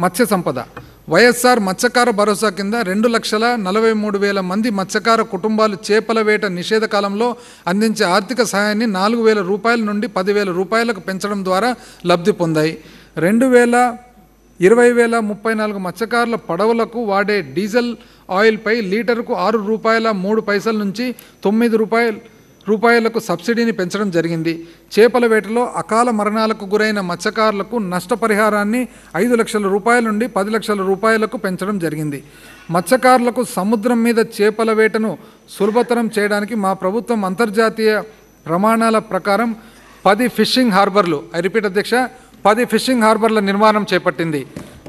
మత్స్య సంపద. వైఎస్ఆర్ మత్స్యకార భరోసా కింద 2,43,000 మంది మత్స్యకార కుటుంబాలు చేపల వేట నిషేధ కాలంలో అందించే ఆర్థిక సహాయాన్ని 4,000 రూపాయల నుండి 10,000 రూపాయలకు పెంచడం ద్వారా లబ్ధి పొందాయి. 20,34 మత్స్యకారుల పడవలకు వాడే డీజిల్ ఆయిల్పై లీటరుకు 6 రూపాయల 3 పైసల నుంచి 9 రూపాయలకు సబ్సిడీని పెంచడం జరిగింది. చేపల వేటలో అకాల మరణాలకు గురైన మత్స్యకారులకు నష్టపరిహారాన్ని 5 లక్షల రూపాయల నుండి 10 లక్షల రూపాయలకు పెంచడం జరిగింది. మత్స్యకారులకు సముద్రం మీద చేపల వేటను సులభతరం చేయడానికి మా ప్రభుత్వం అంతర్జాతీయ ప్రమాణాల ప్రకారం 10 ఫిషింగ్ హార్బర్లు, ఐ రిపీట్ అధ్యక్ష, 10 ఫిషింగ్ హార్బర్ల నిర్మాణం చేపట్టింది.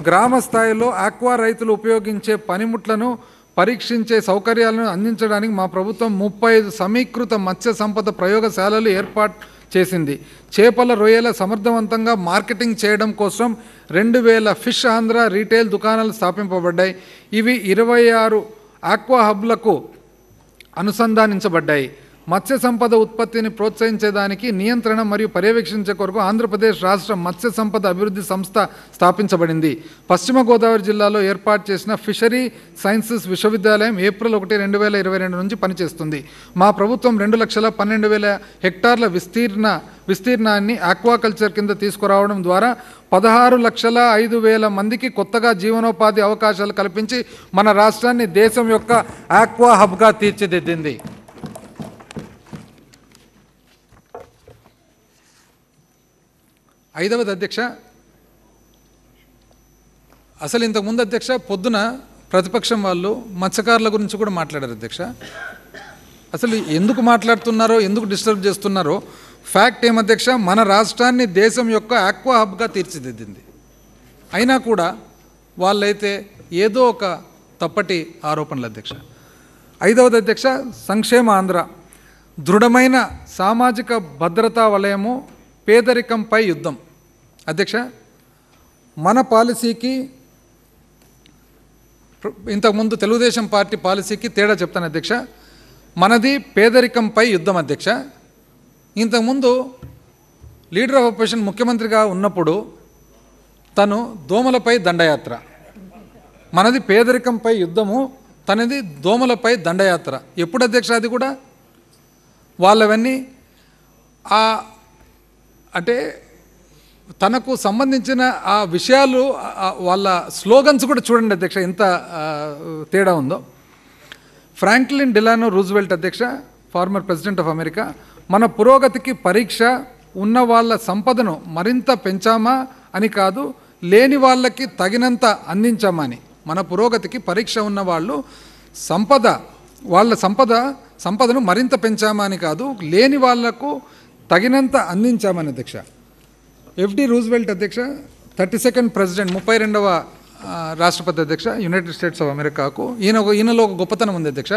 గ్రామ స్థాయిలో ఆక్వా రైతులు ఉపయోగించే పనిముట్లను పరీక్షించే సౌకర్యాలను అందించడానికి మా ప్రభుత్వం 35 సమీకృత మత్స్య సంపద ప్రయోగశాలలు ఏర్పాటు చేసింది. చేపల రొయ్యల సమర్థవంతంగా మార్కెటింగ్ చేయడం కోసం 2,000 ఫిష్ ఆంధ్ర రీటైల్ దుకాణాలు స్థాపింపబడ్డాయి. ఇవి 26 ఆక్వా హబ్లకు అనుసంధానించబడ్డాయి. మత్స్య సంపద ఉత్పత్తిని ప్రోత్సహించేదానికి నియంత్రణ మరియు పర్యవేక్షించే కొరకు ఆంధ్రప్రదేశ్ రాష్ట్ర మత్స్య సంపద అభివృద్ధి సంస్థ స్థాపించబడింది. పశ్చిమ గోదావరి జిల్లాలో ఏర్పాటు చేసిన ఫిషరీ సైన్సెస్ విశ్వవిద్యాలయం ఏప్రిల్ 1, 2022 నుంచి పనిచేస్తుంది. మా ప్రభుత్వం 2,12,000 హెక్టార్ల విస్తీర్ణాన్ని ఆక్వాకల్చర్ కింద తీసుకురావడం ద్వారా 16,05,000 మందికి కొత్తగా జీవనోపాధి అవకాశాలు కల్పించి మన రాష్ట్రాన్ని దేశం యొక్క ఆక్వా హబ్గా తీర్చిదిద్దింది. ఐదవది అధ్యక్ష, అసలు ఇంతకుముందు అధ్యక్ష పొద్దున ప్రతిపక్షం వాళ్ళు మత్స్యకారుల గురించి కూడా మాట్లాడారు అధ్యక్ష. అసలు ఎందుకు మాట్లాడుతున్నారో, ఎందుకు డిస్టర్బ్ చేస్తున్నారో ఫ్యాక్ట్ ఏమధ్యక్ష, మన రాష్ట్రాన్ని దేశం యొక్క ఆక్వా హబ్గా తీర్చిదిద్దింది. అయినా కూడా వాళ్ళైతే ఏదో ఒక తప్పటి ఆరోపణలు అధ్యక్ష. ఐదవది అధ్యక్ష, సంక్షేమ ఆంధ్ర, దృఢమైన సామాజిక భద్రతా వలయము, పేదరికంపై యుద్ధం. అధ్యక్ష, మన పాలసీకి ఇంతకుముందు తెలుగుదేశం పార్టీ పాలసీకి తేడా చెప్తాను అధ్యక్ష. మనది పేదరికంపై యుద్ధం అధ్యక్ష. ఇంతకుముందు లీడర్ ఆఫ్ అపోజిషన్ ముఖ్యమంత్రిగా ఉన్నప్పుడు తను దోమలపై దండయాత్ర, మనది పేదరికంపై యుద్ధము, తనది దోమలపై దండయాత్ర. ఎప్పుడు అధ్యక్ష? అది కూడా వాళ్ళవన్నీ అంటే తనకు సంబంధించిన ఆ విషయాలు, వాళ్ళ స్లోగన్స్ కూడా చూడండి అధ్యక్ష ఎంత తేడా ఉందో. ఫ్రాంక్లిన్ డెలానో రూజ్వెల్ట్ అధ్యక్ష, ఫార్మర్ ప్రెసిడెంట్ ఆఫ్ అమెరికా, మన పురోగతికి పరీక్ష ఉన్న వాళ్ళ సంపదను మరింత పెంచామా అని కాదు, లేని వాళ్ళకి తగినంత అందించామా అని. మన పురోగతికి పరీక్ష ఉన్న వాళ్ళు వాళ్ళ సంపదను మరింత పెంచామా అని కాదు, లేని వాళ్లకు తగినంత అందించామని అధ్యక్ష. ఎఫ్డి రూజ్వెల్ట్ అధ్యక్ష, 32nd ప్రెసిడెంట్, 32వ రాష్ట్రపతి అధ్యక్ష యునైటెడ్ స్టేట్స్ ఆఫ్ అమెరికాకు. ఈయనలో ఒక గొప్పతనం ఉంది అధ్యక్ష.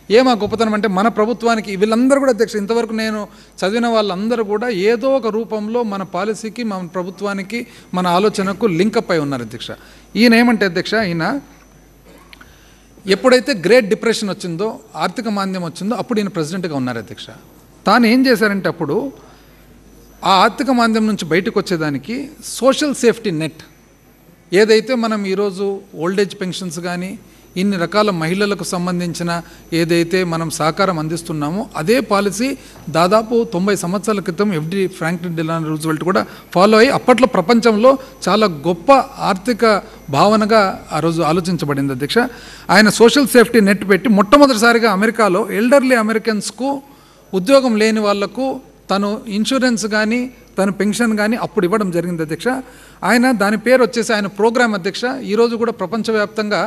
ఏమా గొప్పతనం అంటే, మన ప్రభుత్వానికి వీళ్ళందరూ కూడా అధ్యక్ష, ఇంతవరకు నేను చదివిన వాళ్ళందరూ కూడా ఏదో ఒక రూపంలో మన పాలసీకి, మన ప్రభుత్వానికి, మన ఆలోచనకు లింకప్ అయి ఉన్నారు అధ్యక్ష. ఈయన ఏమంటే అధ్యక్ష, ఈయన ఎప్పుడైతే గ్రేట్ డిప్రెషన్ వచ్చిందో, ఆర్థిక మాంద్యం వచ్చిందో, అప్పుడు ఈయన ప్రెసిడెంట్గా ఉన్నారు అధ్యక్ష. తాను ఏం చేశారంటే అప్పుడు ఆ ఆర్థిక మాంద్యం నుంచి బయటకు వచ్చేదానికి సోషల్ సేఫ్టీ నెట్ ఏదైతే మనం ఈరోజు ఓల్డేజ్ పెన్షన్స్ కానీ ఇన్ని రకాల మహిళలకు సంబంధించిన ఏదైతే మనం సహకారం అందిస్తున్నామో అదే పాలసీ దాదాపు 90 సంవత్సరాల క్రితం ఎఫ్డి ఫ్రాంక్లిన్ డెలానో రూజ్వెల్ట్ కూడా ఫాలో అయ్యి అప్పట్లో ప్రపంచంలో చాలా గొప్ప ఆర్థిక భావనగా ఆ రోజు ఆలోచించబడింది అధ్యక్ష. ఆయన సోషల్ సేఫ్టీ నెట్ పెట్టి మొట్టమొదటిసారిగా అమెరికాలో ఎల్డర్లీ అమెరికన్స్కు, ఉద్యోగం లేని వాళ్లకు తను ఇన్సూరెన్స్ కానీ తను పెన్షన్ కానీ అప్పుడు ఇవ్వడం జరిగింది అధ్యక్ష. దాని పేరు వచ్చేసి ఆయన ప్రోగ్రామ్ అధ్యక్ష. ఈరోజు కూడా ప్రపంచవ్యాప్తంగా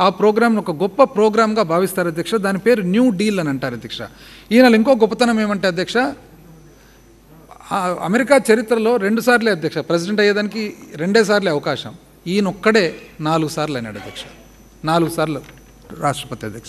ఆ ప్రోగ్రామ్ను ఒక గొప్ప ప్రోగ్రామ్గా భావిస్తారు అధ్యక్ష. దాని పేరు న్యూ డీల్ అని అంటారు అధ్యక్ష. ఈయనలో ఇంకో గొప్పతనం ఏమంటే అధ్యక్ష, అమెరికా చరిత్రలో 2 సార్లే అధ్యక్ష ప్రెసిడెంట్ అయ్యేదానికి 2 సార్లే అవకాశం. ఈయన ఒక్కడే 4 సార్లు అయినాడు అధ్యక్ష, 4 సార్లు రాష్ట్రపతి అధ్యక్ష.